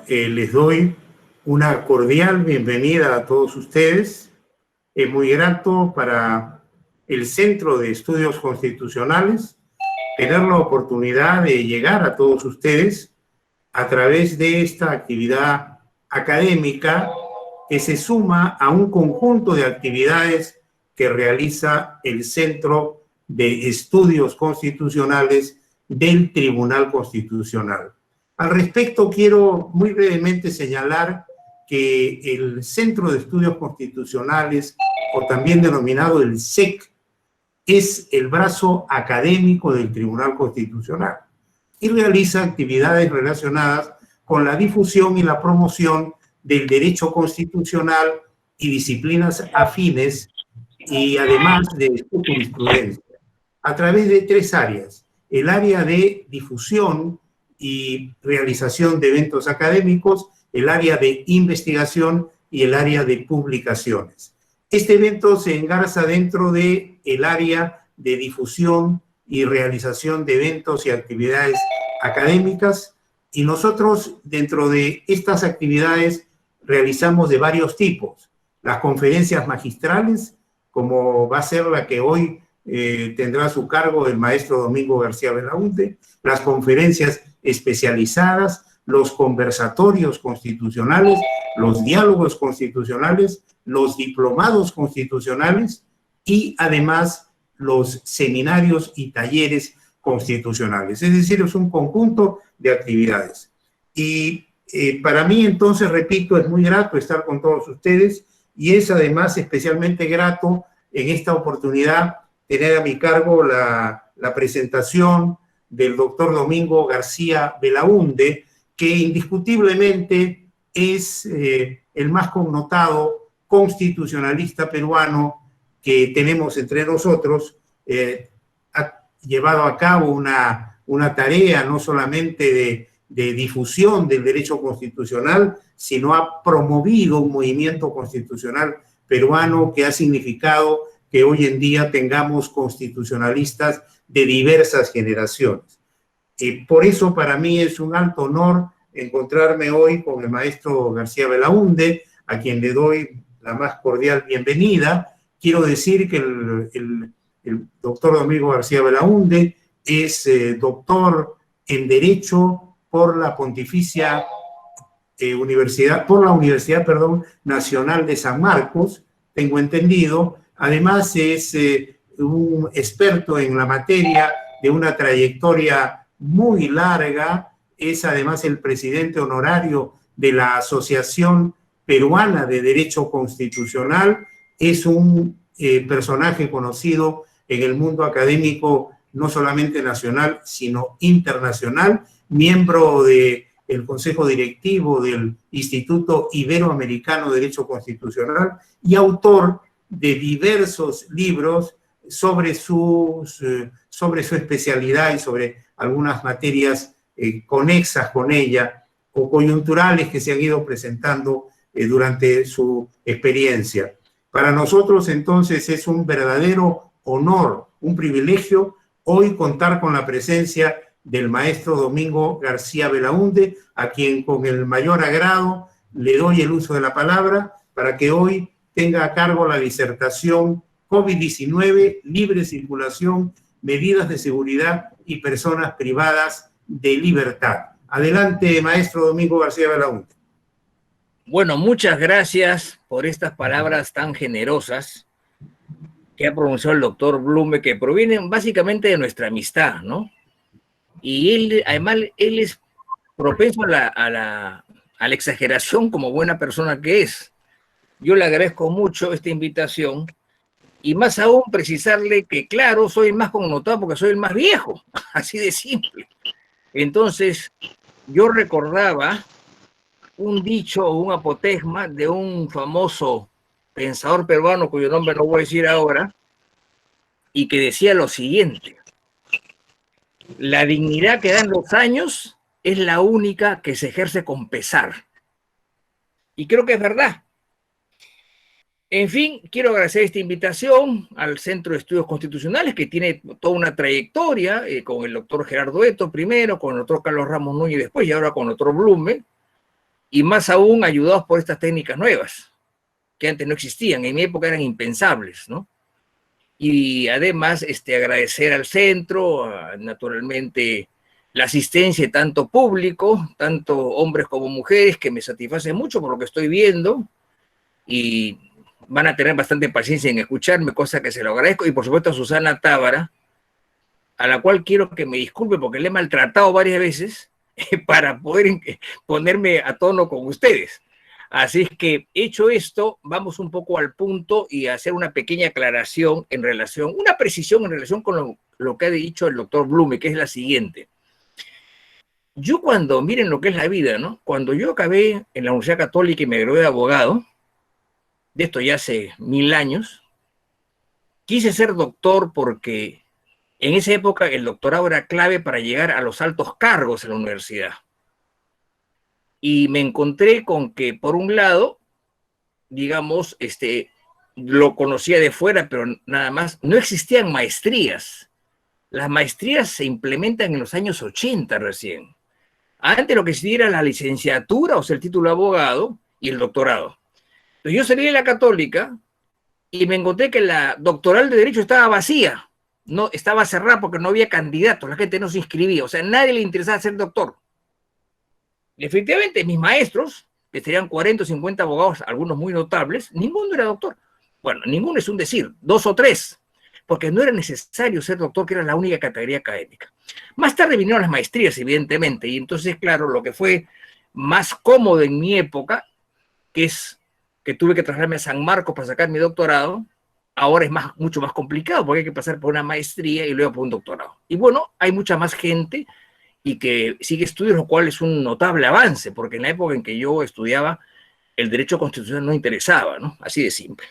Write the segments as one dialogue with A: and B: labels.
A: les doy una cordial bienvenida a todos ustedes. Es muy grato para el Centro de Estudios Constitucionales tener la oportunidad de llegar a todos ustedes a través de esta actividad académica que se suma a un conjunto de actividades que realiza el Centro de Estudios Constitucionales del Tribunal Constitucional. Al respecto, quiero muy brevemente señalar que el Centro de Estudios Constitucionales, o también denominado el CEC, es el brazo académico del Tribunal Constitucional y realiza actividades relacionadas con la difusión y la promoción del derecho constitucional y disciplinas afines, y además de su jurisprudencia, a través de tres áreas: el área de difusión y realización de eventos académicos, el área de investigación y el área de publicaciones. Este evento se engarza dentro del área de difusión y realización de eventos y actividades académicas, y nosotros dentro de estas actividades realizamos de varios tipos: las conferencias magistrales, como va a ser la que hoy tendrá a su cargo el maestro Domingo García Belaúnde, las conferencias especializadas, los conversatorios constitucionales, los diálogos constitucionales, los diplomados constitucionales y además los seminarios y talleres constitucionales. Es decir, es un conjunto de actividades. Y para mí, entonces, repito, es muy grato estar con todos ustedes, y es además especialmente grato en esta oportunidad tener a mi cargo la presentación del doctor Domingo García Belaúnde, que indiscutiblemente es el más connotado constitucionalista peruano que tenemos entre nosotros. Ha llevado a cabo una tarea no solamente de difusión del derecho constitucional, sino ha promovido un movimiento constitucional peruano que ha significado que hoy en día tengamos constitucionalistas de diversas generaciones. Por eso para mí es un alto honor encontrarme hoy con el maestro García Belaúnde, a quien le doy la más cordial bienvenida. Quiero decir que el doctor Domingo García Belaúnde es doctor en Derecho por la Pontificia Universidad Nacional de San Marcos, tengo entendido. Además es un experto en la materia, de una trayectoria muy larga. Es además el presidente honorario de la Asociación Peruana de Derecho Constitucional. Es un personaje conocido en el mundo académico, no solamente nacional, sino internacional, miembro del Consejo Directivo del Instituto Iberoamericano de Derecho Constitucional y autor de diversos libros sobre su especialidad y sobre algunas materias conexas con ella o coyunturales que se han ido presentando durante su experiencia. Para nosotros, entonces, es un verdadero honor, un privilegio, hoy contar con la presencia del maestro Domingo García Belaúnde, a quien con el mayor agrado le doy el uso de la palabra para que hoy tenga a cargo la disertación COVID-19, libre circulación, medidas de seguridad y personas privadas de libertad. Adelante, maestro Domingo García Belaúnde.
B: Bueno, muchas gracias por estas palabras tan generosas que ha pronunciado el doctor Blume, que provienen básicamente de nuestra amistad, ¿no? Y él, además, él es propenso a la exageración como buena persona que es. Yo le agradezco mucho esta invitación y más aún precisarle que, claro, soy más connotado porque soy el más viejo, así de simple. Entonces, yo recordaba un dicho o un apotegma de un famoso pensador peruano cuyo nombre no voy a decir ahora, y que decía lo siguiente: la dignidad que dan los años es la única que se ejerce con pesar. Y creo que es verdad. En fin, quiero agradecer esta invitación al Centro de Estudios Constitucionales, que tiene toda una trayectoria, con el doctor Gerardo Eto primero, con el doctor Carlos Ramos Núñez después, y ahora con el doctor Blume. y más aún ayudados por estas técnicas nuevas, que antes no existían, en mi época eran impensables, ¿no? Y además agradecer al centro, naturalmente, la asistencia de tanto público, tanto hombres como mujeres, que me satisface mucho por lo que estoy viendo, y van a tener bastante paciencia en escucharme, cosa que se lo agradezco, y por supuesto a Susana Tábara, a la cual quiero que me disculpe porque le he maltratado varias veces para poder ponerme a tono con ustedes. Así es que, hecho esto, vamos un poco al punto y a hacer una pequeña aclaración en relación, una precisión en relación con lo que ha dicho el doctor Blume, que es la siguiente. Yo cuando, miren lo que es la vida, ¿no? Cuando yo acabé en la Universidad Católica y me gradué de abogado, de esto ya hace 1000 años, quise ser doctor porque en esa época el doctorado era clave para llegar a los altos cargos en la universidad. Y me encontré con que, por un lado, digamos, lo conocía de fuera, pero nada más, no existían maestrías. Las maestrías se implementan en los años 80 recién. Antes lo que existía era la licenciatura, o sea, el título de abogado, y el doctorado. Entonces yo salí de la Católica y me encontré que la doctoral de Derecho estaba vacía. No, estaba cerrada porque no había candidatos, la gente no se inscribía, o sea, a nadie le interesaba ser doctor. Y efectivamente, mis maestros, que serían 40 o 50 abogados, algunos muy notables, ninguno era doctor. Bueno, ninguno es un decir, 2 o 3, porque no era necesario ser doctor, que era la única categoría académica. Más tarde vinieron las maestrías, evidentemente, y entonces, claro, lo que fue más cómodo en mi época, que es que tuve que trasladarme a San Marcos para sacar mi doctorado, ahora es mucho más complicado, porque hay que pasar por una maestría y luego por un doctorado. Y bueno, hay mucha más gente y que sigue estudios, lo cual es un notable avance, porque en la época en que yo estudiaba, el derecho constitucional no interesaba, ¿no? Así de simple.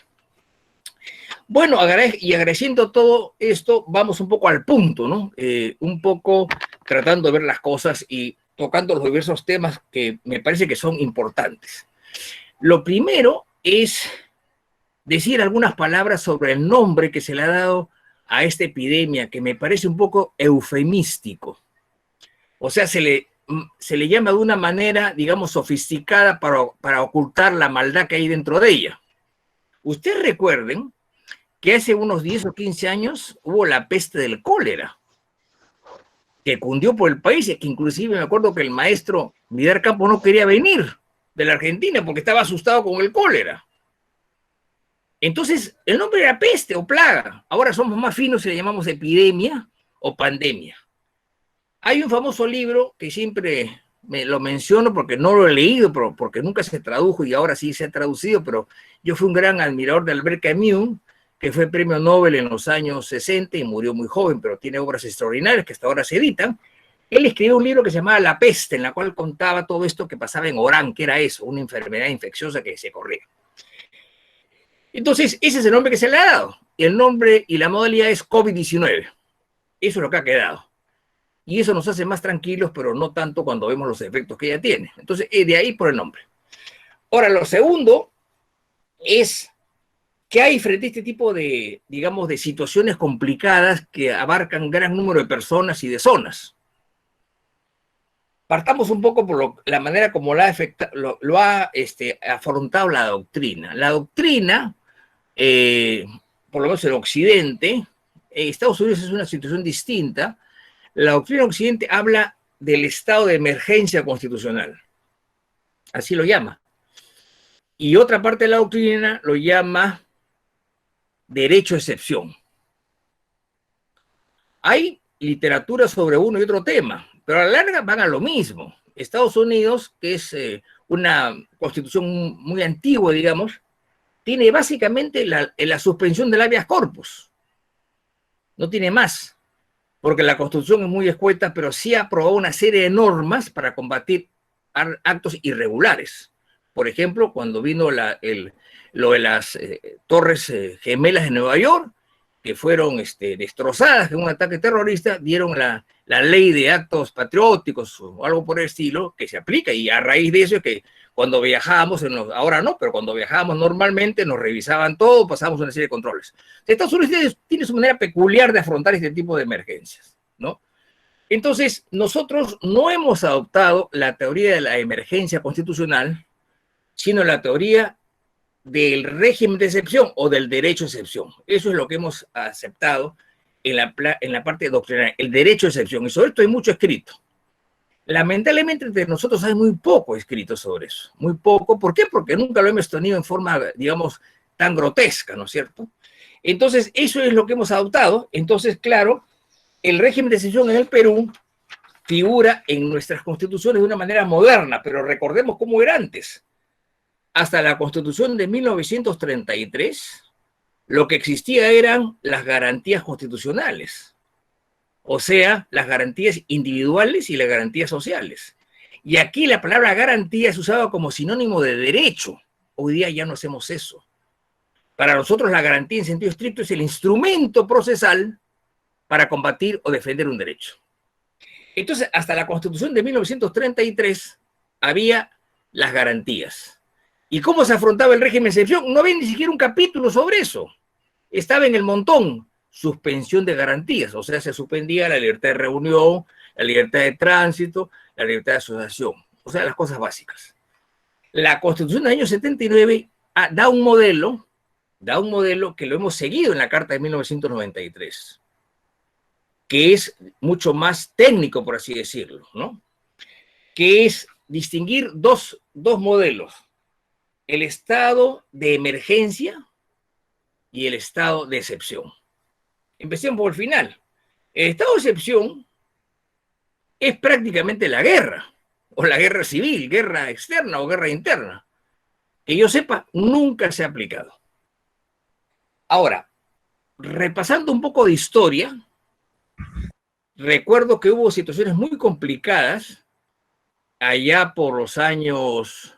B: Bueno, agradeciendo todo esto, vamos un poco al punto, ¿no? Un poco tratando de ver las cosas y tocando los diversos temas que me parece que son importantes. Lo primero es decir algunas palabras sobre el nombre que se le ha dado a esta epidemia, que me parece un poco eufemístico. O sea, se le llama de una manera, digamos, sofisticada para ocultar la maldad que hay dentro de ella. Ustedes recuerden que hace unos 10 o 15 años hubo la peste del cólera, que cundió por el país, y que inclusive me acuerdo que el maestro Vidal Campos no quería venir de la Argentina porque estaba asustado con el cólera. Entonces, el nombre era peste o plaga. Ahora somos más finos y le llamamos epidemia o pandemia. Hay un famoso libro que siempre lo menciono porque no lo he leído, pero porque nunca se tradujo y ahora sí se ha traducido, pero yo fui un gran admirador de Albert Camus, que fue premio Nobel en los años 60 y murió muy joven, pero tiene obras extraordinarias que hasta ahora se editan. Él escribió un libro que se llamaba La Peste, en la cual contaba todo esto que pasaba en Orán, que era eso, una enfermedad infecciosa que se corría. Entonces, ese es el nombre que se le ha dado. El nombre y la modalidad es COVID-19. Eso es lo que ha quedado. Y eso nos hace más tranquilos, pero no tanto cuando vemos los efectos que ella tiene. Entonces, de ahí por el nombre. Ahora, lo segundo es que hay frente a este tipo de, digamos, de situaciones complicadas que abarcan gran número de personas y de zonas. Partamos un poco por la manera como lo ha afrontado la doctrina. La doctrina, por lo menos en Occidente, Estados Unidos es una situación distinta. La doctrina Occidente habla del estado de emergencia constitucional. Así lo llama. Y otra parte de la doctrina lo llama derecho a excepción. Hay literatura sobre uno y otro tema, pero a la larga van a lo mismo. Estados Unidos, que es una constitución muy antigua, digamos, tiene básicamente la suspensión del habeas corpus. No tiene más, porque la Constitución es muy escueta, pero sí ha aprobado una serie de normas para combatir actos irregulares. Por ejemplo, cuando vino lo de las torres gemelas de Nueva York, que fueron destrozadas en un ataque terrorista, dieron la ley de actos patrióticos o algo por el estilo, que se aplica, y a raíz de eso es que cuando viajábamos, ahora no, pero cuando viajábamos normalmente nos revisaban todo, pasábamos una serie de controles. Estados Unidos tiene su manera peculiar de afrontar este tipo de emergencias, ¿no? Entonces, nosotros no hemos adoptado la teoría de la emergencia constitucional, sino la teoría del régimen de excepción o del derecho de excepción. Eso es lo que hemos aceptado en la parte doctrinal, el derecho de excepción. Y sobre esto hay mucho escrito. Lamentablemente entre nosotros hay muy poco escrito sobre eso. Muy poco. ¿Por qué? Porque nunca lo hemos tenido en forma, digamos, tan grotesca, ¿no es cierto? Entonces, eso es lo que hemos adoptado. Entonces, claro, el régimen de excepción en el Perú figura en nuestras constituciones de una manera moderna, pero recordemos cómo era antes. Hasta la Constitución de 1933, lo que existía eran las garantías constitucionales, o sea, las garantías individuales y las garantías sociales. Y aquí la palabra garantía es usada como sinónimo de derecho. Hoy día ya no hacemos eso. Para nosotros la garantía en sentido estricto es el instrumento procesal para combatir o defender un derecho. Entonces, hasta la Constitución de 1933 había las garantías. ¿Y cómo se afrontaba el régimen de excepción? No había ni siquiera un capítulo sobre eso. Estaba en el montón, suspensión de garantías, o sea, se suspendía la libertad de reunión, la libertad de tránsito, la libertad de asociación, o sea, las cosas básicas. La Constitución del año 79 da un modelo que lo hemos seguido en la Carta de 1993, que es mucho más técnico, por así decirlo, ¿no? Que es distinguir dos modelos, el estado de emergencia y el estado de excepción. Empecemos por el final. El estado de excepción es prácticamente la guerra, o la guerra civil, guerra externa o guerra interna. Que yo sepa, nunca se ha aplicado. Ahora, repasando un poco de historia, recuerdo que hubo situaciones muy complicadas allá por los años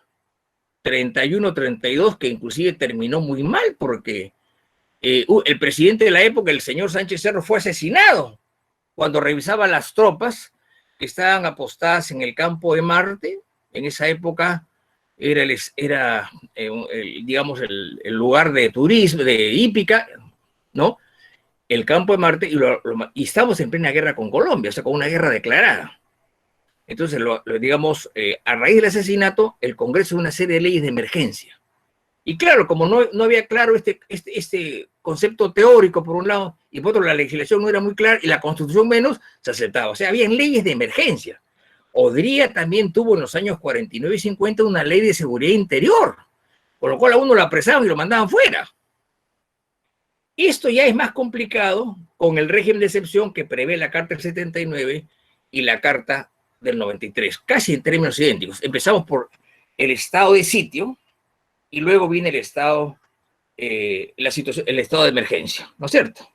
B: 31, 32, que inclusive terminó muy mal porque el presidente de la época, el señor Sánchez Cerro, fue asesinado cuando revisaba las tropas que estaban apostadas en el campo de Marte. En esa época era digamos, el lugar de turismo, de hípica, ¿no? El campo de Marte, y estamos en plena guerra con Colombia, o sea, con una guerra declarada. Entonces, digamos, a raíz del asesinato, el Congreso hizo una serie de leyes de emergencia. Y claro, como no había claro este concepto teórico por un lado, y por otro la legislación no era muy clara, y la Constitución menos, se aceptaba. O sea, habían leyes de emergencia. Odría también tuvo en los años 49 y 50 una ley de seguridad interior, con lo cual a uno lo apresaban y lo mandaban fuera. Esto ya es más complicado con el régimen de excepción que prevé la Carta del 79 y la Carta del 93, casi en términos idénticos. Empezamos por el estado de sitio y luego viene el estado, el estado de emergencia, ¿no es cierto?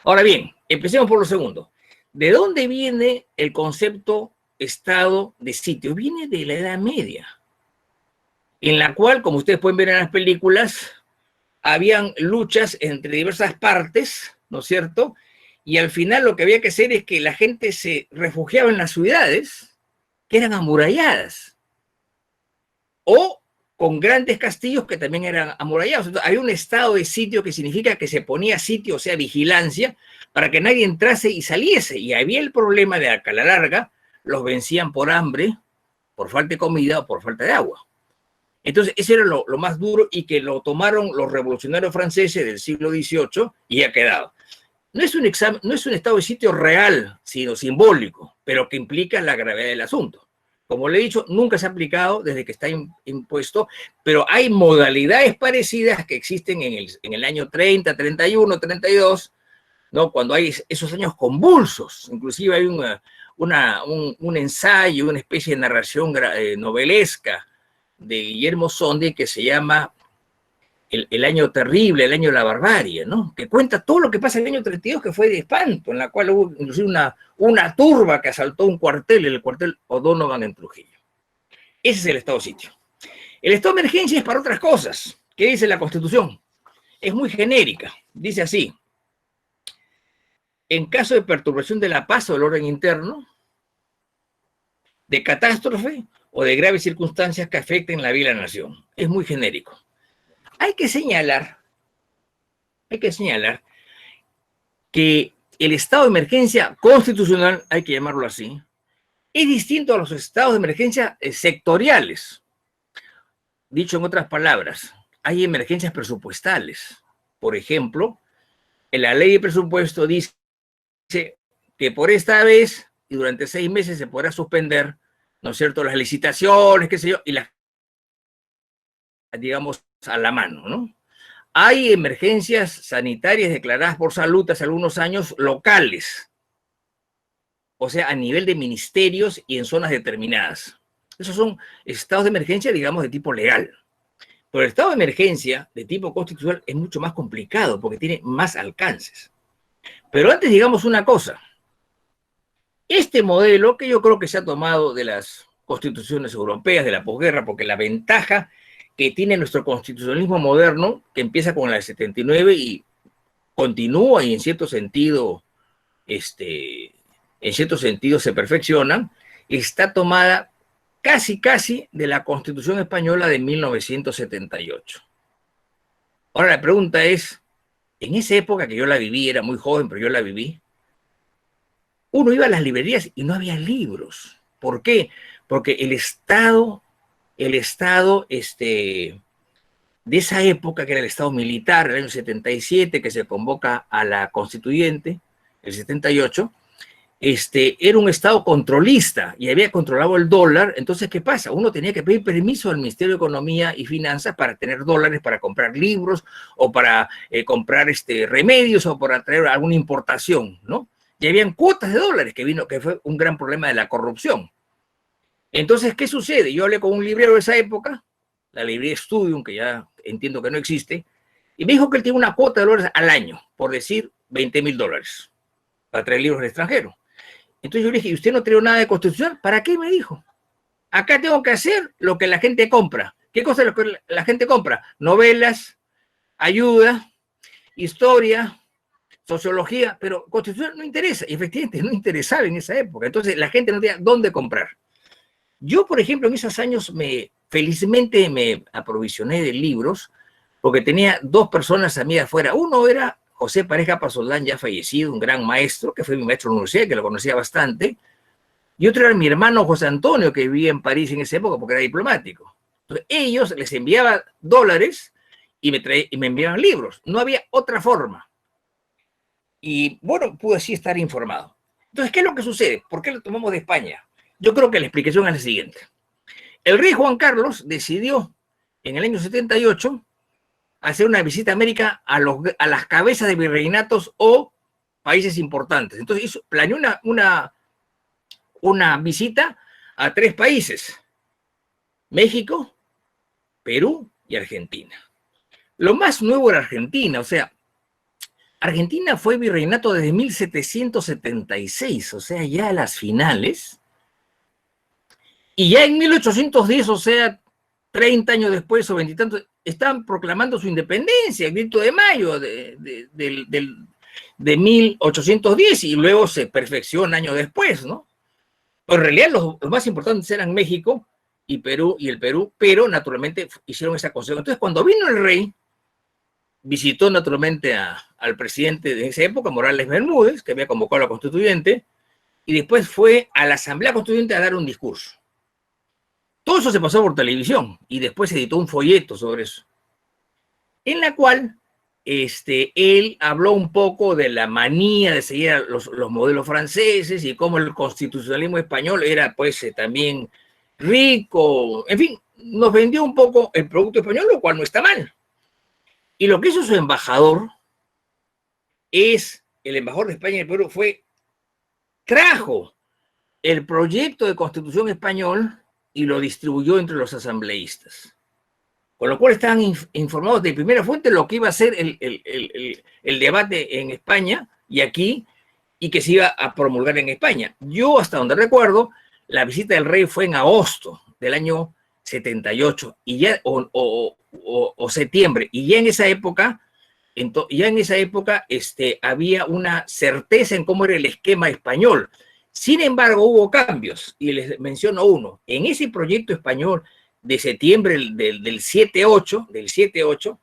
B: Ahora bien, empecemos por lo segundo. ¿De dónde viene el concepto estado de sitio? Viene de la Edad Media, en la cual, como ustedes pueden ver en las películas, habían luchas entre diversas partes, ¿no es cierto? Y al final lo que había que hacer es que la gente se refugiaba en las ciudades que eran amuralladas o con grandes castillos que también eran amurallados. Entonces, había un estado de sitio que significa que se ponía sitio, o sea, vigilancia, para que nadie entrase y saliese. Y había el problema de que a la larga los vencían por hambre, por falta de comida o por falta de agua. Entonces, ese era lo más duro y que lo tomaron los revolucionarios franceses del siglo XVIII y ha quedado. No es un estado de sitio real, sino simbólico, pero que implica la gravedad del asunto. Como le he dicho, nunca se ha aplicado desde que está impuesto, pero hay modalidades parecidas que existen en el año 30, 31, 32, ¿no? Cuando hay esos años convulsos. Inclusive hay un ensayo, una especie de narración novelesca de Guillermo Sonde que se llama el año terrible, el año de la barbarie, ¿no? Que cuenta todo lo que pasa en el año 32, que fue de espanto, en la cual hubo inclusive una turba que asaltó un cuartel, el cuartel O'Donovan en Trujillo. Ese es el estado de sitio. El estado de emergencia es para otras cosas. ¿Qué dice la Constitución? Es muy genérica. Dice así: en caso de perturbación de la paz o del orden interno, de catástrofe o de graves circunstancias que afecten la vida de la nación. Es muy genérico. Hay que señalar que el estado de emergencia constitucional, hay que llamarlo así, es distinto a los estados de emergencia sectoriales. Dicho en otras palabras, hay emergencias presupuestales. Por ejemplo, en la ley de presupuesto dice que por esta vez y durante 6 meses se podrá suspender, ¿no es cierto?, las licitaciones, qué sé yo, y las, digamos, a la mano, ¿no? Hay emergencias sanitarias declaradas por salud hace algunos años locales, o sea, a nivel de ministerios y en zonas determinadas. Esos son estados de emergencia, digamos, de tipo legal. Pero el estado de emergencia de tipo constitucional es mucho más complicado porque tiene más alcances. Pero antes digamos una cosa. Este modelo, que yo creo que se ha tomado de las constituciones europeas de la posguerra, porque la ventaja que tiene nuestro constitucionalismo moderno, que empieza con la del 79 y continúa y en cierto sentido se perfecciona, está tomada casi de la Constitución Española de 1978. Ahora la pregunta es, en esa época que yo la viví, era muy joven, pero yo la viví, uno iba a las librerías y no había libros. ¿Por qué? Porque el Estado de esa época, que era el Estado militar, el año 77, que se convoca a la Constituyente, el 78, era un Estado controlista y había controlado el dólar. Entonces, ¿qué pasa? Uno tenía que pedir permiso al Ministerio de Economía y Finanzas para tener dólares, para comprar libros o para comprar remedios o para traer alguna importación, ¿no? Y habían cuotas de dólares que fue un gran problema de la corrupción. Entonces, ¿qué sucede? Yo hablé con un librero de esa época, la librería Studium, que ya entiendo que no existe, y me dijo que él tiene una cuota de dólares al año, por decir $20,000, para traer libros del extranjero. Entonces yo le dije, ¿y usted no trae nada de constitucional? ¿Para qué? Me dijo. Acá tengo que hacer lo que la gente compra. ¿Qué cosa es lo que la gente compra? Novelas, ayuda, historia, sociología, pero constitucional no interesa. Y efectivamente no interesaba en esa época. Entonces la gente no tenía dónde comprar. Yo, por ejemplo, en esos años felizmente me aprovisioné de libros porque tenía 2 personas a mí afuera. Uno era José Pareja Pasoldán, ya fallecido, un gran maestro, que fue mi maestro en la universidad, que lo conocía bastante. Y otro era mi hermano José Antonio, que vivía en París en esa época porque era diplomático. Entonces, ellos les enviaban dólares y me enviaban libros. No había otra forma. Y bueno, pude así estar informado. Entonces, ¿qué es lo que sucede? ¿Por qué lo tomamos de España? Yo creo que la explicación es la siguiente. El rey Juan Carlos decidió en el año 78 hacer una visita a América a las cabezas de virreinatos o países importantes. Entonces planeó una visita a 3 países: México, Perú y Argentina. Lo más nuevo era Argentina, o sea, Argentina fue virreinato desde 1776, o sea, ya a las finales. Y ya en 1810, o sea, 30 años después o 20 y tantos, están proclamando su independencia, el grito de mayo de 1810, y luego se perfecciona años después, ¿no? Pero en realidad los más importantes eran México y Perú, pero naturalmente hicieron esa concesión. Entonces, cuando vino el rey, visitó naturalmente al presidente de esa época, Morales Bermúdez, que había convocado a la constituyente, y después fue a la Asamblea Constituyente a dar un discurso. Todo eso se pasó por televisión y después se editó un folleto sobre eso, en la cual él habló un poco de la manía de seguir a los modelos franceses y cómo el constitucionalismo español era pues también rico. En fin, nos vendió un poco el producto español, lo cual no está mal. Y lo que hizo su embajador el embajador de España en el Perú trajo el proyecto de constitución español y lo distribuyó entre los asambleístas. Con lo cual estaban informados de primera fuente lo que iba a ser el debate en España y aquí, y que se iba a promulgar en España. Yo, hasta donde recuerdo, la visita del rey fue en agosto del año 78, y ya, o septiembre, y ya en esa época, había una certeza en cómo era el esquema español. Sin embargo, hubo cambios, y les menciono uno. En ese proyecto español de septiembre del 7-8,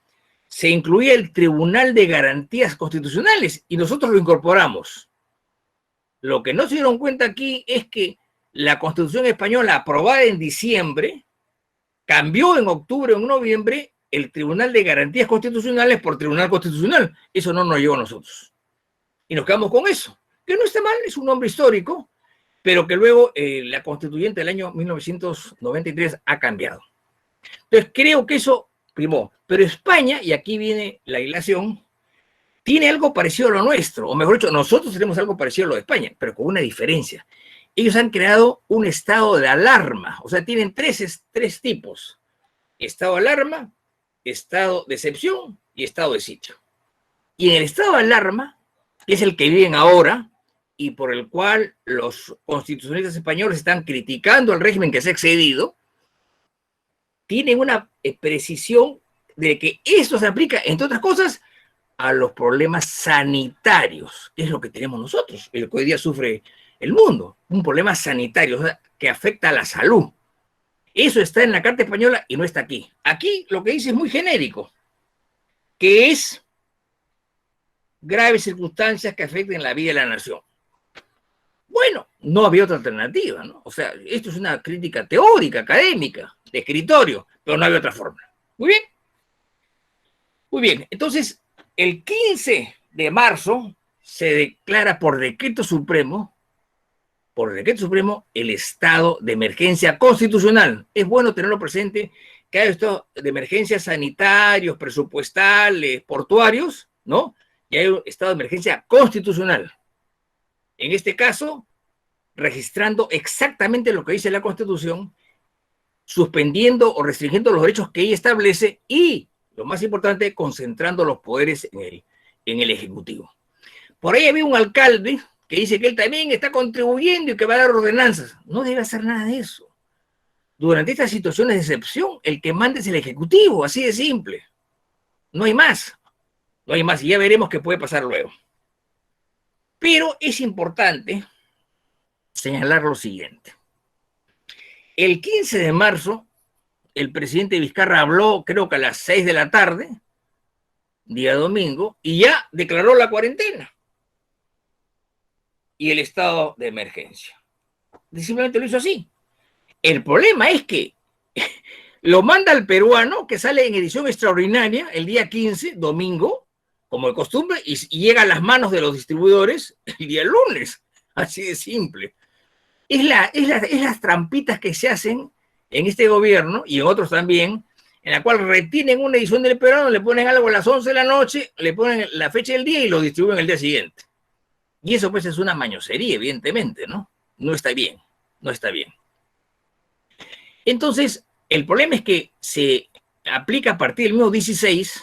B: se incluía el Tribunal de Garantías Constitucionales, y nosotros lo incorporamos. Lo que no se dieron cuenta aquí es que la Constitución española, aprobada en diciembre, cambió en octubre o en noviembre el Tribunal de Garantías Constitucionales por Tribunal Constitucional. Eso no nos llegó a nosotros. Y nos quedamos con eso, que no está mal, es un nombre histórico, pero que luego la constituyente del año 1993 ha cambiado. Entonces creo que eso primó. Pero España, y aquí viene la ilación, tiene algo parecido a lo nuestro, o mejor dicho, nosotros tenemos algo parecido a lo de España, pero con una diferencia. Ellos han creado un estado de alarma, o sea, tienen tres tipos: estado de alarma, estado de excepción y estado de sitio. Y en el estado de alarma, que es el que viven ahora y por el cual los constitucionalistas españoles están criticando al régimen que se ha excedido, tienen una precisión de que esto se aplica, entre otras cosas, a los problemas sanitarios, que es lo que tenemos nosotros, el que hoy día sufre el mundo, un problema sanitario, o sea, que afecta a la salud. Eso está en la Carta Española y no está aquí. Aquí lo que dice es muy genérico, que es graves circunstancias que afecten la vida de la nación. Bueno, no había otra alternativa, ¿no? O sea, esto es una crítica teórica, académica, de escritorio, pero no había otra forma. Muy bien. Muy bien. Entonces, el 15 de marzo se declara por decreto supremo, el estado de emergencia constitucional. Es bueno tenerlo presente, que hay estado de emergencia sanitarios, presupuestales, portuarios, ¿no? Y hay un estado de emergencia constitucional. En este caso, registrando exactamente lo que dice la Constitución, suspendiendo o restringiendo los derechos que ella establece y, lo más importante, concentrando los poderes en el Ejecutivo. Por ahí había un alcalde que dice que él también está contribuyendo y que va a dar ordenanzas. No debe hacer nada de eso. Durante estas situaciones de excepción, el que manda es el Ejecutivo, así de simple. No hay más. No hay más y ya veremos qué puede pasar luego. Pero es importante señalar lo siguiente. El 15 de marzo, el presidente Vizcarra habló, creo que a las 6 de la tarde, día domingo, y ya declaró la cuarentena y el estado de emergencia. Simplemente lo hizo así. El problema es que lo manda al peruano, que sale en edición extraordinaria el día 15, domingo, como de costumbre, y llega a las manos de los distribuidores el día lunes. Así de simple. Es las trampitas que se hacen en este gobierno y en otros también, en la cual retienen una edición del peruano, le ponen algo a las 11 de la noche, le ponen la fecha del día y lo distribuyen el día siguiente. Y eso pues es una mañosería, evidentemente, ¿no? No está bien, no está bien. Entonces, el problema es que se aplica a partir del mismo 16,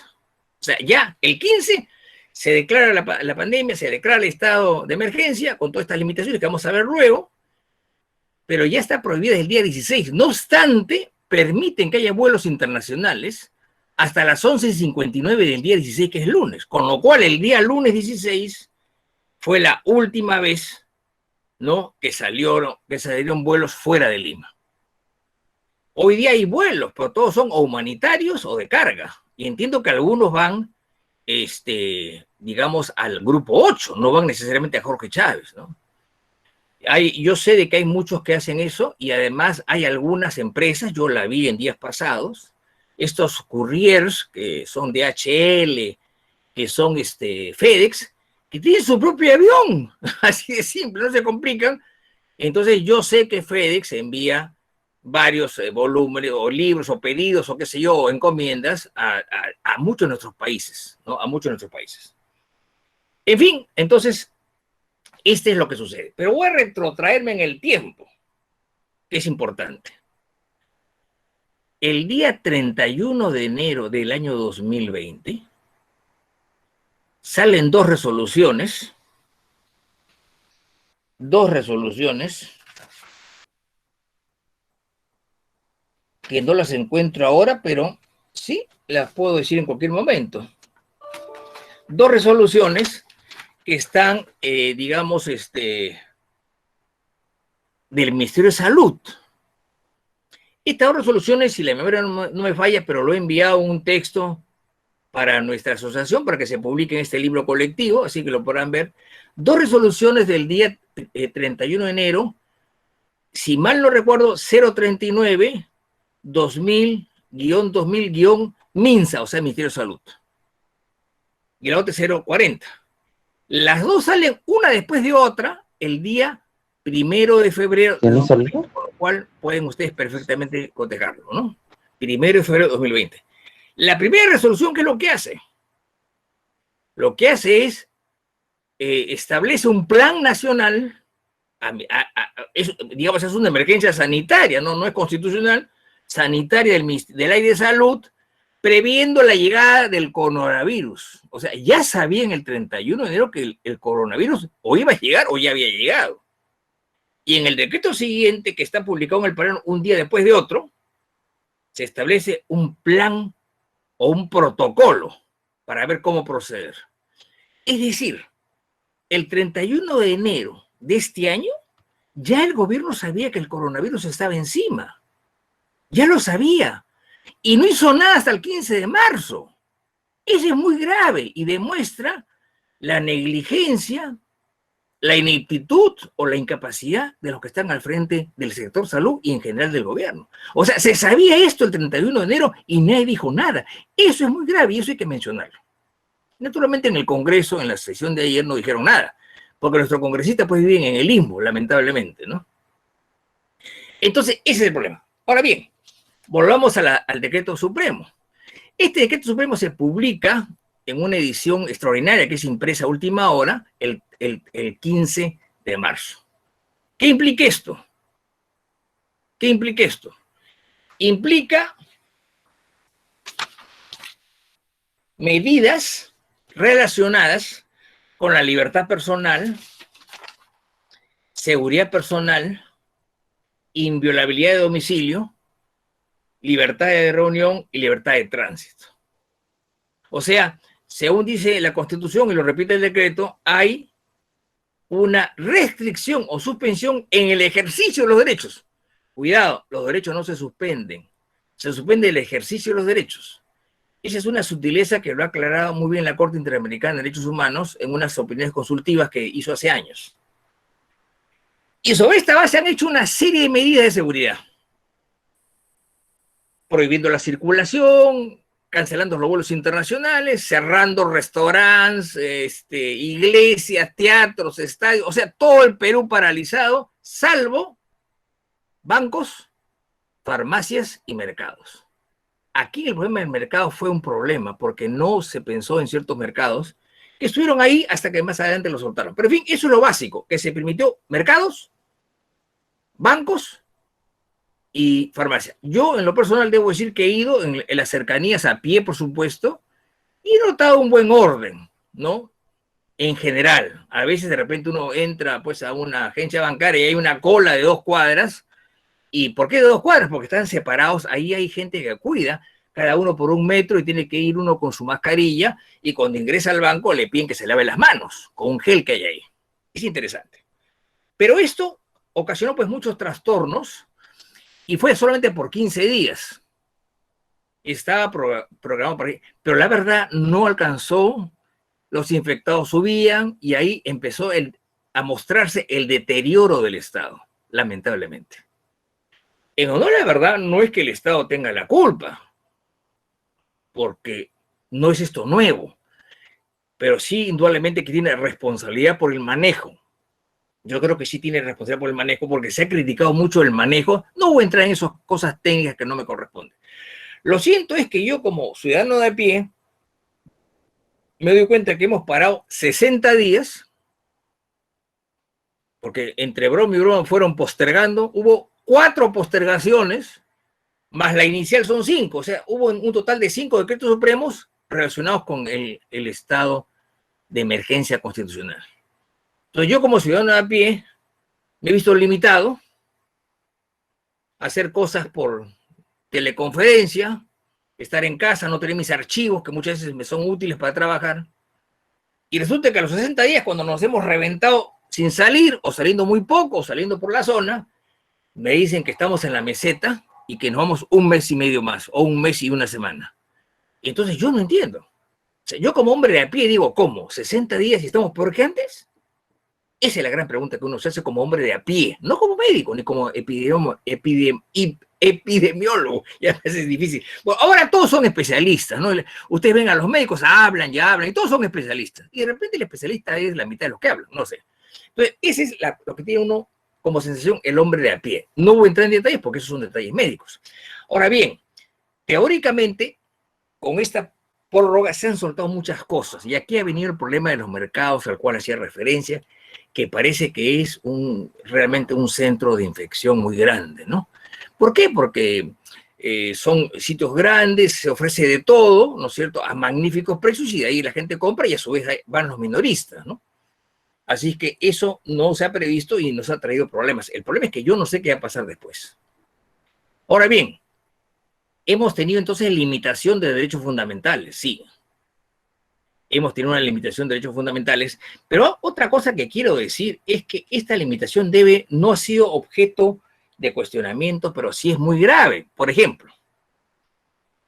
B: o sea, ya el 15 se declara la pandemia, se declara el estado de emergencia con todas estas limitaciones que vamos a ver luego, pero ya está prohibida el día 16. No obstante, permiten que haya vuelos internacionales hasta las 11:59 del día 16, que es lunes, con lo cual el día lunes 16 fue la última vez, ¿no?, que salieron vuelos fuera de Lima. Hoy día hay vuelos, pero todos son o humanitarios o de carga. Y entiendo que algunos van, digamos, al grupo 8, no van necesariamente a Jorge Chávez, ¿no? Yo sé de que hay muchos que hacen eso y además hay algunas empresas, yo la vi en días pasados, estos couriers que son DHL, que son FedEx, que tienen su propio avión, así de simple, no se complican. Entonces yo sé que FedEx envía varios volúmenes o libros o pedidos o qué sé yo, o encomiendas a muchos de nuestros países, ¿no? A muchos de nuestros países. En fin, entonces, este es lo que sucede. Pero voy a retrotraerme en el tiempo, que es importante. El día 31 de enero del año 2020 salen dos resoluciones que no las encuentro ahora, pero sí las puedo decir en cualquier momento. Dos resoluciones que están, digamos, del Ministerio de Salud. Estas dos resoluciones, si la memoria no me falla, pero lo he enviado en un texto para nuestra asociación, para que se publique en este libro colectivo, así que lo podrán ver. 2 resoluciones del día 31 de enero, si mal no recuerdo, 039, 2000-MINSA, o sea, Ministerio de Salud. Y la otra es 040. Las dos salen una después de otra el día 1 de febrero, con lo cual pueden ustedes perfectamente cotejarlo, ¿no? 1 de febrero de 2020. La primera resolución, ¿qué es lo que hace? Lo que hace es establece un plan nacional, digamos, es una emergencia sanitaria, no es constitucional, sanitaria del área de salud, previendo la llegada del coronavirus. O sea, ya sabían el 31 de enero que el coronavirus o iba a llegar o ya había llegado. Y en el decreto siguiente, que está publicado en el Pleno un día después de otro, se establece un plan o un protocolo para ver cómo proceder. Es decir, el 31 de enero de este año, ya el gobierno sabía que el coronavirus estaba encima. Ya lo sabía. Y no hizo nada hasta el 15 de marzo. Eso es muy grave y demuestra la negligencia, la ineptitud o la incapacidad de los que están al frente del sector salud y en general del gobierno. O sea, se sabía esto el 31 de enero y nadie dijo nada. Eso es muy grave y eso hay que mencionarlo. Naturalmente en el Congreso, en la sesión de ayer, no dijeron nada, porque nuestros congresistas pues viven en el limbo, lamentablemente, ¿no? Entonces, ese es el problema. Ahora bien, volvamos al decreto supremo. Este decreto supremo se publica en una edición extraordinaria que es impresa a última hora, el 15 de marzo. ¿Qué implica esto? ¿Qué implica esto? Implica medidas relacionadas con la libertad personal, seguridad personal, inviolabilidad de domicilio, libertad de reunión y libertad de tránsito. O sea, según dice la Constitución y lo repite el decreto, hay una restricción o suspensión en el ejercicio de los derechos. Cuidado, los derechos no se suspenden, se suspende el ejercicio de los derechos. Esa es una sutileza que lo ha aclarado muy bien la Corte Interamericana de Derechos Humanos en unas opiniones consultivas que hizo hace años. Y sobre esta base han hecho una serie de medidas de seguridad, prohibiendo la circulación, cancelando los vuelos internacionales, cerrando restaurantes, iglesias, teatros, estadios, o sea, todo el Perú paralizado, salvo bancos, farmacias y mercados. Aquí el problema del mercado fue un problema porque no se pensó en ciertos mercados que estuvieron ahí hasta que más adelante los soltaron. Pero en fin, eso es lo básico, que se permitió mercados, bancos y farmacia. Yo en lo personal debo decir que he ido en las cercanías a pie, por supuesto, y he notado un buen orden, ¿no? En general, a veces de repente uno entra pues a una agencia bancaria y hay una cola de 2 cuadras. ¿Y por qué de 2 cuadras? Porque están separados, ahí hay gente que cuida, cada uno por 1 metro y tiene que ir uno con su mascarilla y cuando ingresa al banco le piden que se lave las manos con un gel que hay ahí. Es interesante. Pero esto ocasionó pues muchos trastornos y fue solamente por 15 días. Estaba programado para ahí, pero la verdad no alcanzó, los infectados subían y ahí empezó a mostrarse el deterioro del Estado, lamentablemente. En honor a la verdad, no es que el Estado tenga la culpa, porque no es esto nuevo, pero sí indudablemente que tiene responsabilidad por el manejo. Yo creo que sí tiene responsabilidad por el manejo, porque se ha criticado mucho el manejo. No voy a entrar en esas cosas técnicas que no me corresponden. Lo cierto es que yo como ciudadano de a pie me doy cuenta que hemos parado 60 días, porque entre broma y broma fueron postergando, hubo 4 postergaciones, más la inicial son 5, o sea, hubo un total de 5 decretos supremos relacionados con el estado de emergencia constitucional. Entonces yo como ciudadano de a pie me he visto limitado a hacer cosas por teleconferencia, estar en casa, no tener mis archivos que muchas veces me son útiles para trabajar. Y resulta que a los 60 días, cuando nos hemos reventado sin salir, o saliendo muy poco, o saliendo por la zona, me dicen que estamos en la meseta y que nos vamos 1 mes y medio más, o 1 mes y 1 semana. Y entonces yo no entiendo. sea, yo como hombre de a pie digo, ¿cómo? ¿60 días y estamos peor que antes? Esa es la gran pregunta que uno se hace como hombre de a pie, no como médico, ni como epidemiólogo. Ya a veces es difícil. Bueno, ahora todos son especialistas, ¿no? Ustedes ven a los médicos, hablan, y todos son especialistas. Y de repente el especialista es la mitad de los que hablan, no sé. Entonces, ese es lo que tiene uno como sensación el hombre de a pie. No voy a entrar en detalles porque esos son detalles médicos. Ahora bien, teóricamente, con esta prórroga se han soltado muchas cosas. Y aquí ha venido el problema de los mercados al cual hacía referencia, que parece que es realmente un centro de infección muy grande, ¿no? ¿Por qué? Porque son sitios grandes, se ofrece de todo, ¿no es cierto?, a magníficos precios y de ahí la gente compra y a su vez van los minoristas, ¿no? Así es que eso no se ha previsto y nos ha traído problemas. El problema es que yo no sé qué va a pasar después. Ahora bien, hemos tenido entonces limitación de derechos fundamentales, sí. Hemos tenido una limitación de derechos fundamentales, pero otra cosa que quiero decir es que esta limitación no ha sido objeto de cuestionamiento, pero sí es muy grave. Por ejemplo,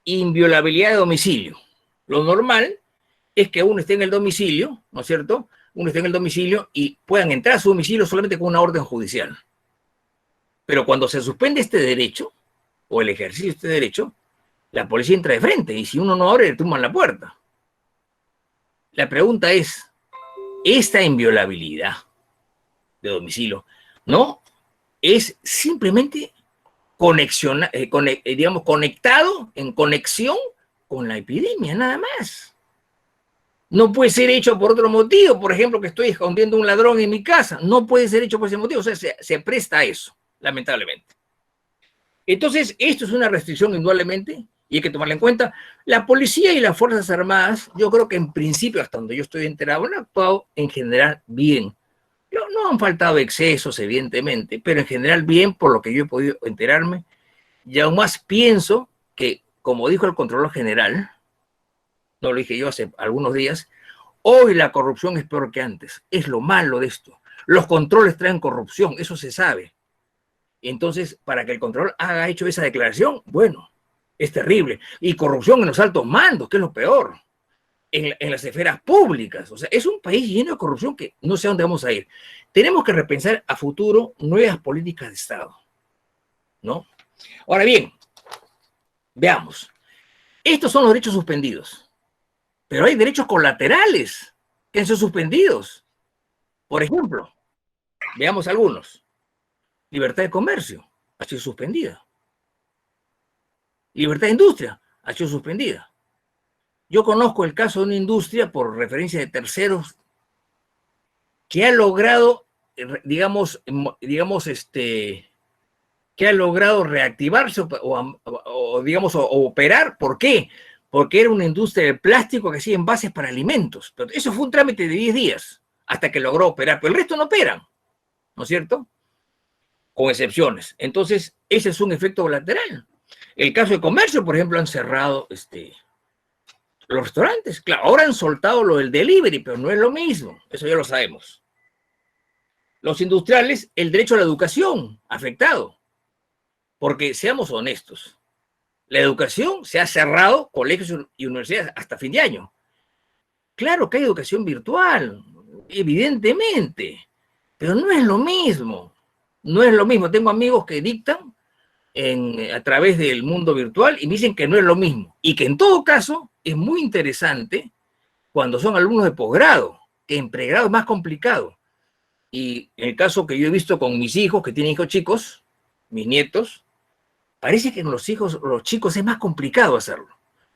B: inviolabilidad de domicilio. Lo normal es que uno esté en el domicilio, ¿no es cierto?, uno esté en el domicilio y puedan entrar a su domicilio solamente con una orden judicial. Pero cuando se suspende este derecho, o el ejercicio de este derecho, la policía entra de frente y si uno no abre, le tumban la puerta. La pregunta es, esta inviolabilidad de domicilio, ¿no? Es simplemente digamos, conectado, en conexión con la epidemia, nada más. No puede ser hecho por otro motivo, por ejemplo, que estoy escondiendo un ladrón en mi casa. No puede ser hecho por ese motivo, o sea, se presta a eso, lamentablemente. Entonces, esto es una restricción indudablemente y hay que tomarla en cuenta. La policía y las Fuerzas Armadas, yo creo que en principio, hasta donde yo estoy enterado, han actuado en general bien. No han faltado excesos, evidentemente, pero en general bien, por lo que yo he podido enterarme. Y aún más pienso que, como dijo el Contralor General, no lo dije yo hace algunos días, hoy la corrupción es peor que antes. Es lo malo de esto. Los controles traen corrupción, eso se sabe. Entonces, para que el control haya hecho esa declaración, bueno, es terrible. Y corrupción en los altos mandos, que es lo peor. En las esferas públicas. O sea, es un país lleno de corrupción que no sé a dónde vamos a ir. Tenemos que repensar a futuro nuevas políticas de Estado, ¿no? Ahora bien, veamos. Estos son los derechos suspendidos, pero hay derechos colaterales que han sido suspendidos. Por ejemplo, veamos algunos. Libertad de comercio ha sido suspendida. Libertad de industria ha sido suspendida. Yo conozco el caso de una industria, por referencia de terceros, que ha logrado, digamos, que ha logrado reactivarse o operar. ¿Por qué? Porque era una industria de plástico que hacía envases para alimentos. Pero eso fue un trámite de 10 días hasta que logró operar, pero el resto no operan, ¿no es cierto? Con excepciones. Entonces, ese es un efecto colateral. El caso de comercio, por ejemplo, han cerrado los restaurantes. Claro, ahora han soltado lo del delivery, pero no es lo mismo. Eso ya lo sabemos. Los industriales, el derecho a la educación afectado. Porque seamos honestos, la educación se ha cerrado, colegios y universidades, hasta fin de año. Claro que hay educación virtual, evidentemente, pero no es lo mismo. No es lo mismo. Tengo amigos que dictan a través del mundo virtual y me dicen que no es lo mismo. Y que en todo caso es muy interesante cuando son alumnos de posgrado, que en pregrado es más complicado. Y en el caso que yo he visto con mis hijos, que tienen hijos chicos, mis nietos, parece que en los chicos es más complicado hacerlo.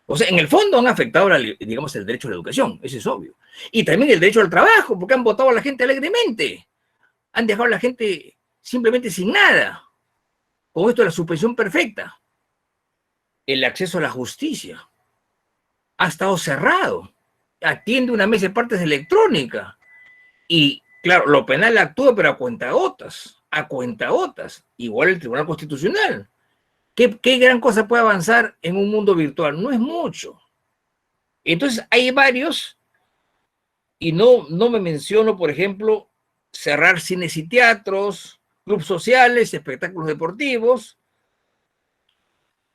B: O sea, en el fondo han afectado, digamos, el derecho a la educación, eso es obvio. Y también el derecho al trabajo, porque han votado a la gente alegremente. Han dejado a la gente simplemente sin nada. Con esto de la suspensión perfecta. El acceso a la justicia ha estado cerrado. Atiende una mesa de partes electrónica. Y, claro, lo penal actúa, pero a cuentagotas. A cuentagotas. Igual el Tribunal Constitucional. ¿Qué gran cosa puede avanzar en un mundo virtual? No es mucho. Entonces hay varios, y no me menciono, por ejemplo, cerrar cines y teatros, clubes sociales, espectáculos deportivos,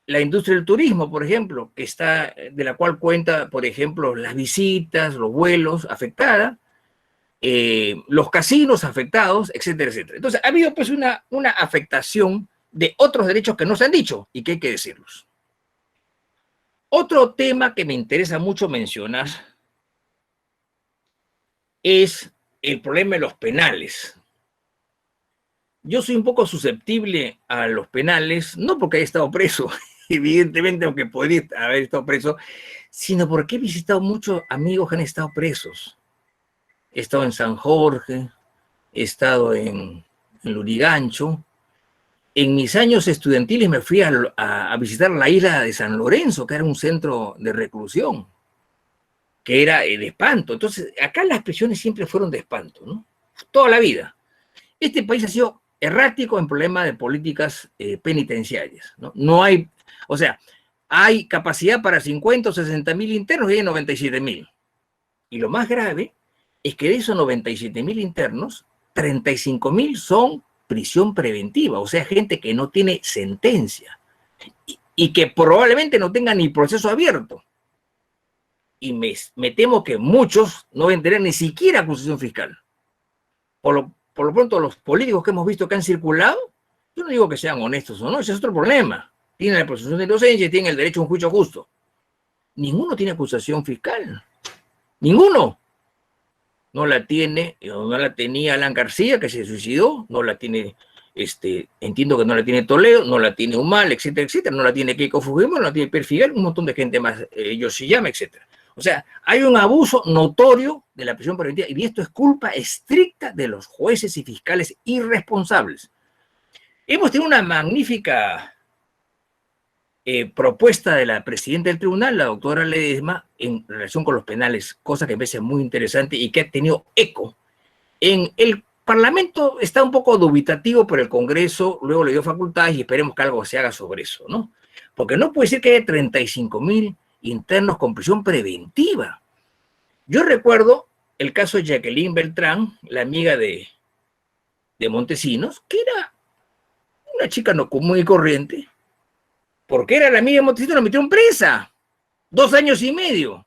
B: la industria del turismo, por ejemplo, de la cual cuenta, por ejemplo, las visitas, los vuelos afectadas, los casinos afectados, etcétera, etcétera. Entonces, ha habido pues una afectación de otros derechos que no se han dicho y que hay que decirlos. Otro tema que me interesa mucho mencionar es el problema de los penales. Yo soy un poco susceptible a los penales, no porque haya estado preso, evidentemente, aunque podría haber estado preso, sino porque he visitado muchos amigos que han estado presos. He estado en San Jorge, he estado en Lurigancho. En mis años estudiantiles me fui a visitar la isla de San Lorenzo, que era un centro de reclusión, que era de espanto. Entonces, acá las prisiones siempre fueron de espanto, ¿no? Toda la vida. Este país ha sido errático en problemas de políticas penitenciarias, ¿no? No hay, o sea, hay capacidad para 50 o 60.000 internos y hay 97.000. Y lo más grave es que de esos 97.000 internos, 35.000 son prisión preventiva, o sea, gente que no tiene sentencia y que probablemente no tenga ni proceso abierto. Y me temo que muchos no van a tener ni siquiera acusación fiscal. Por lo pronto, los políticos que hemos visto que han circulado, yo no digo que sean honestos o no, ese es otro problema. Tienen la presunción de inocencia y tienen el derecho a un juicio justo. Ninguno tiene acusación fiscal. Ninguno. No la tiene, no la tenía Alan García, que se suicidó, no la tiene, entiendo que no la tiene Toledo, no la tiene Humal, etcétera, etcétera, no la tiene Keiko Fujimori, no la tiene Per Figueroa, un montón de gente más, Yoshiyama, etcétera. O sea, hay un abuso notorio de la prisión preventiva y esto es culpa estricta de los jueces y fiscales irresponsables. Hemos tenido una magnífica propuesta de la presidenta del tribunal, la doctora Ledesma, en relación con los penales, cosa que me parece muy interesante y que ha tenido eco. En el Parlamento está un poco dubitativo, pero el Congreso luego le dio facultades y esperemos que algo se haga sobre eso, ¿no? Porque no puede ser que haya 35.000 internos con prisión preventiva. Yo recuerdo el caso de Jacqueline Beltrán, la amiga de Montesinos, que era una chica no común y corriente, porque era la amiga de Montesinos, la metieron presa, 2 años y medio.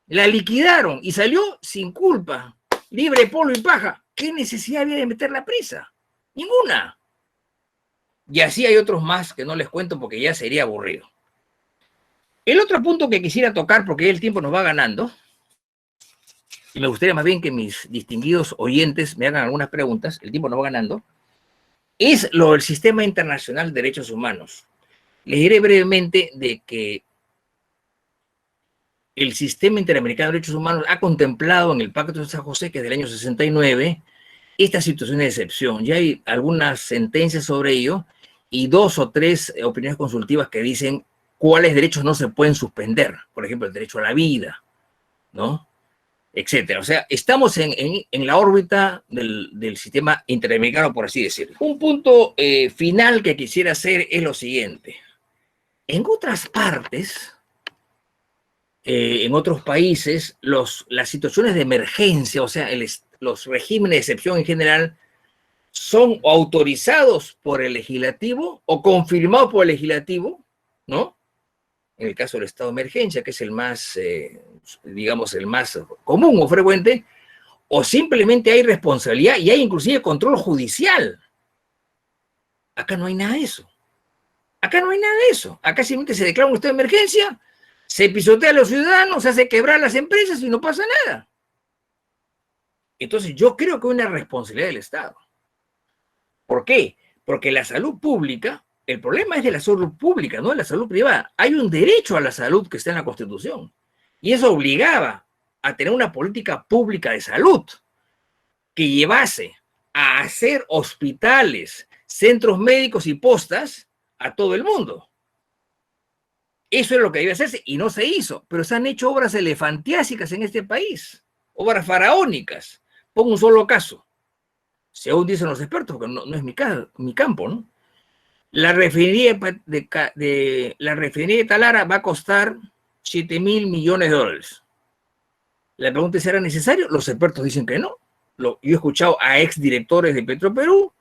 B: La liquidaron y salió sin culpa, libre de polvo y paja. ¿Qué necesidad había de meterla presa? Ninguna. Y así hay otros más que no les cuento porque ya sería aburrido. El otro punto que quisiera tocar, porque el tiempo nos va ganando, y me gustaría más bien que mis distinguidos oyentes me hagan algunas preguntas, el tiempo nos va ganando, es lo del Sistema Internacional de Derechos Humanos. Les diré brevemente de que el Sistema Interamericano de Derechos Humanos ha contemplado en el Pacto de San José, que es del año 69, esta situación de excepción. Ya hay algunas sentencias sobre ello y 2 o 3 opiniones consultivas que dicen cuáles derechos no se pueden suspender. Por ejemplo, el derecho a la vida, ¿no? Etcétera. O sea, estamos en la órbita del sistema interamericano, por así decirlo. Un punto final que quisiera hacer es lo siguiente. En otras partes, en otros países, las situaciones de emergencia, o sea, los regímenes de excepción en general, son autorizados por el legislativo o confirmados por el legislativo, ¿no? En el caso del estado de emergencia, que es el más, digamos, el más común o frecuente, o simplemente hay responsabilidad y hay inclusive control judicial. Acá no hay nada de eso. Acá no hay nada de eso. Acá simplemente se declara un estado de emergencia, se pisotea a los ciudadanos, se hace quebrar las empresas y no pasa nada. Entonces yo creo que hay una responsabilidad del Estado. ¿Por qué? Porque la salud pública, el problema es de la salud pública, no de la salud privada. Hay un derecho a la salud que está en la Constitución. Y eso obligaba a tener una política pública de salud que llevase a hacer hospitales, centros médicos y postas a todo el mundo. Eso es lo que debe hacerse y no se hizo, pero se han hecho obras elefantiásicas en este país, obras faraónicas. Pongo un solo caso, según dicen los expertos, porque no es mi campo, ¿no? La refinería de Talara va a costar 7.000 millones de dólares. La pregunta es, ¿será necesario? Los expertos dicen que no. Yo he escuchado a exdirectores de Petroperú,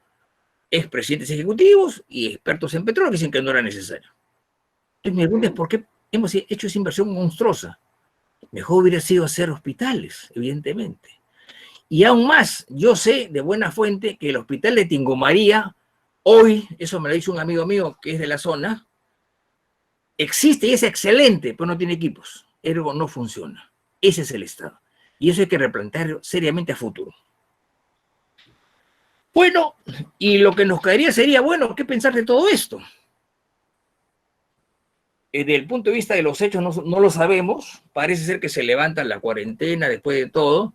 B: expresidentes ejecutivos y expertos en petróleo que dicen que no era necesario. Entonces mi pregunta es, ¿por qué hemos hecho esa inversión monstruosa? Mejor hubiera sido hacer hospitales, evidentemente. Y aún más, yo sé de buena fuente que el hospital de Tingomaría, hoy, eso me lo dicho un amigo mío que es de la zona, existe y es excelente, pero no tiene equipos. Ergo no funciona. Ese es el estado. Y eso hay que replantear seriamente a futuro. Bueno, y lo que nos caería sería, bueno, ¿qué pensar de todo esto? Desde el punto de vista de los hechos no lo sabemos. Parece ser que se levanta la cuarentena después de todo,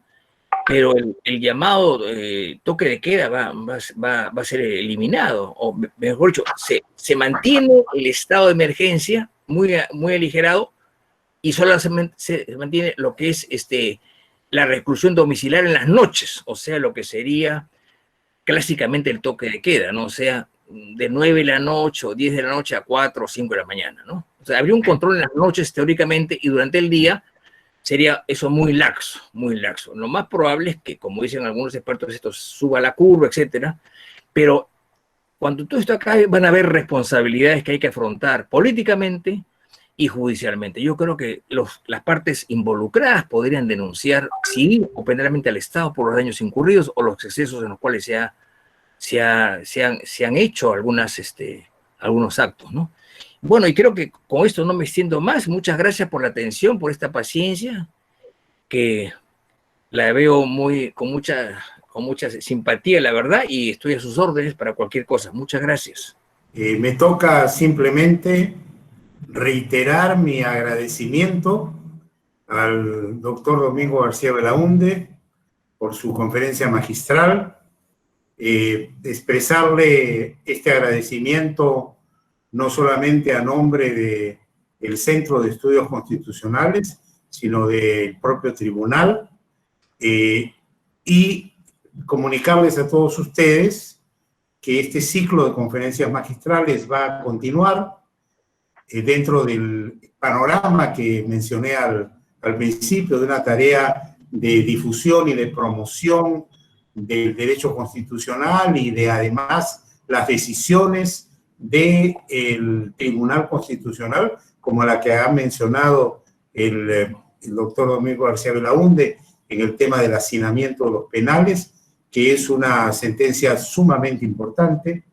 B: pero el llamado toque de queda va a ser eliminado, o mejor dicho, se mantiene el estado de emergencia muy aligerado y solo se mantiene lo que es la reclusión domiciliar en las noches, o sea, lo que sería clásicamente el toque de queda, ¿no? O sea, de 9 de la noche o 10 de la noche a 4 o 5 de la mañana, ¿no? O sea, habría un control en las noches teóricamente y durante el día sería eso muy laxo, muy laxo. Lo más probable es que, como dicen algunos expertos, esto suba la curva, etcétera, pero cuando todo esto acabe van a haber responsabilidades que hay que afrontar políticamente y judicialmente. Yo creo que las partes involucradas podrían denunciar civil o penalmente al Estado por los daños incurridos o los excesos en los cuales se han hecho algunos actos, ¿no? Bueno, y creo que con esto no me extiendo más. Muchas gracias por la atención, por esta paciencia, que la veo con mucha simpatía, la verdad, y estoy a sus órdenes para cualquier cosa. Muchas gracias.
A: Me toca simplemente reiterar mi agradecimiento al doctor Domingo García Belaúnde por su conferencia magistral, expresarle este agradecimiento no solamente a nombre del Centro de Estudios Constitucionales, sino del propio tribunal, y comunicarles a todos ustedes que este ciclo de conferencias magistrales va a continuar dentro del panorama que mencioné al principio, de una tarea de difusión y de promoción del derecho constitucional y de además las decisiones del Tribunal Constitucional, como la que ha mencionado el doctor Domingo García Belaúnde en el tema del hacinamiento de los penales, que es una sentencia sumamente importante.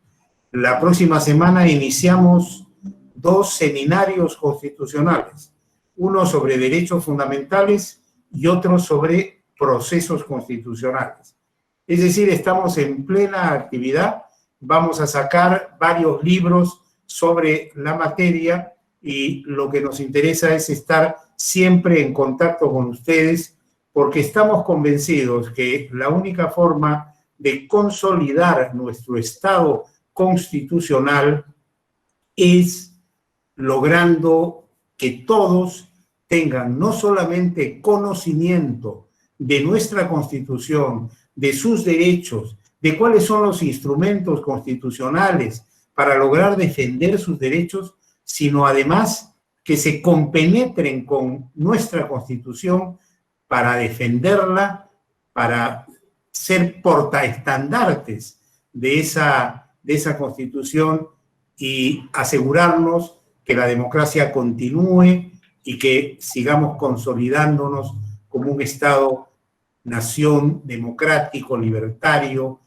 A: La próxima semana iniciamos 2 seminarios constitucionales, uno sobre derechos fundamentales y otro sobre procesos constitucionales. Es decir, estamos en plena actividad, vamos a sacar varios libros sobre la materia y lo que nos interesa es estar siempre en contacto con ustedes porque estamos convencidos que la única forma de consolidar nuestro Estado constitucional es logrando que todos tengan no solamente conocimiento de nuestra Constitución, de sus derechos, de cuáles son los instrumentos constitucionales para lograr defender sus derechos, sino además que se compenetren con nuestra Constitución para defenderla, para ser portaestandartes de esa Constitución y asegurarnos que la democracia continúe y que sigamos consolidándonos como un Estado-nación democrático, libertario,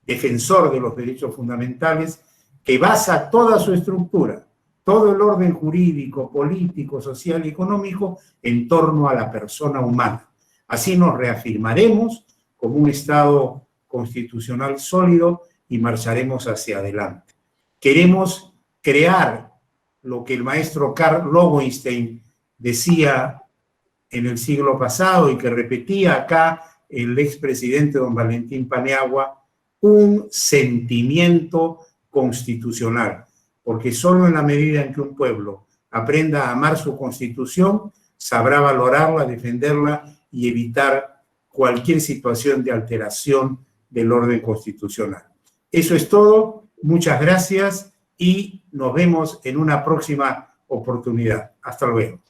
A: defensor de los derechos fundamentales, que basa toda su estructura, todo el orden jurídico, político, social y económico en torno a la persona humana. Así nos reafirmaremos como un Estado constitucional sólido y marcharemos hacia adelante. Queremos crear lo que el maestro Carl Lowenstein decía en el siglo pasado y que repetía acá el expresidente don Valentín Paniagua, un sentimiento constitucional, porque solo en la medida en que un pueblo aprenda a amar su constitución, sabrá valorarla, defenderla y evitar cualquier situación de alteración del orden constitucional. Eso es todo, muchas gracias y nos vemos en una próxima oportunidad. Hasta luego.